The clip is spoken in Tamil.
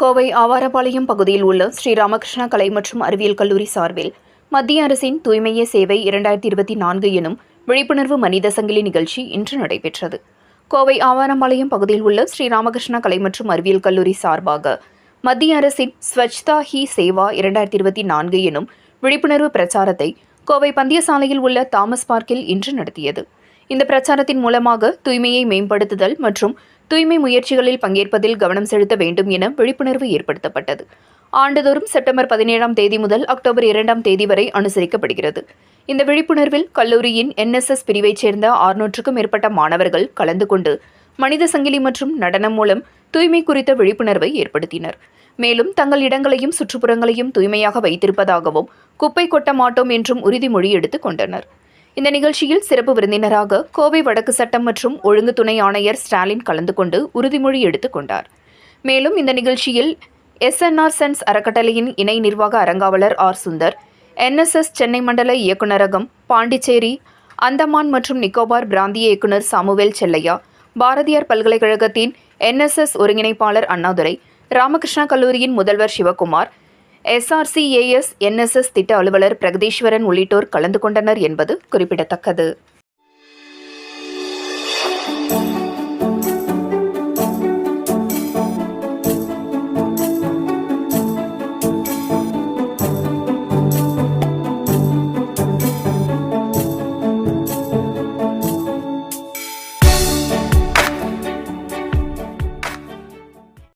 கோவை ஆவாரபாளையம் பகுதியில் உள்ள ஸ்ரீ ராமகிருஷ்ணா கலை மற்றும் அறிவியல் கல்லூரி சார்பில் மத்திய அரசின் தூய்மையே சேவை 2024 எனும் விழிப்புணர்வு மனித சங்கிலி நிகழ்ச்சி இன்று நடைபெற்றது. கோவை ஆவாரபாளையம் பகுதியில் உள்ள ஸ்ரீ ராமகிருஷ்ணா கலை மற்றும் அறிவியல் கல்லூரி சார்பாக மத்திய அரசின் ஸ்வச்தா ஹி சேவா 2024 எனும் விழிப்புணர்வு பிரச்சாரத்தை கோவை பந்தியசாலையில் உள்ள தாமஸ் பார்க்கில் இன்று நடத்தியது. இந்த பிரச்சாரத்தின் மூலமாக தூய்மையை மேம்படுத்துதல் மற்றும் தூய்மை முயற்சிகளில் பங்கேற்பதில் கவனம் செலுத்த வேண்டும் என விழிப்புணர்வு ஏற்படுத்தப்பட்டது. ஆண்டுதோறும் செப்டம்பர் 17ஆம் தேதி முதல் அக்டோபர் 2ஆம் தேதி வரை அனுசரிக்கப்படுகிறது. இந்த விழிப்புணர்வில் கல்லூரியின் NSS பிரிவைச் சேர்ந்த 600க்கும் மேற்பட்ட மாணவர்கள் கலந்து கொண்டு மனித சங்கிலி மற்றும் நடனம் மூலம் தூய்மை குறித்த விழிப்புணர்வை ஏற்படுத்தினர். மேலும் தங்கள் இடங்களையும் சுற்றுப்புறங்களையும் தூய்மையாக வைத்திருப்பதாகவும் குப்பை கொட்ட மாட்டோம் என்றும் உறுதிமொழி எடுத்துக் கொண்டனர். இந்த நிகழ்ச்சியில் சிறப்பு விருந்தினராக கோவை வடக்கு சட்டம் மற்றும் ஒழுங்கு துணை ஆணையர் ஸ்டாலின் கலந்து கொண்டு உறுதிமொழி எடுத்துக் கொண்டார். மேலும் இந்த நிகழ்ச்சியில் SNR சென்ஸ் அறக்கட்டளையின் இணை நிர்வாக அரங்காவலர் சுந்தர், NSS சென்னை மண்டல இயக்குநரகம், பாண்டிச்சேரி, அந்தமான் மற்றும் நிக்கோபார் பிராந்திய இயக்குநர் சாமுவேல் செல்லையா, பாரதியார் பல்கலைக்கழகத்தின் NSS ஒருங்கிணைப்பாளர் அண்ணாதுரை, ராமகிருஷ்ணா கல்லூரியின் முதல்வர் சிவகுமார், SRCAS NSS திட்ட அலுவலர் பிரகதீஸ்வரன் உள்ளிட்டோர் கலந்து கொண்டனர் என்பது குறிப்பிடத்தக்கது.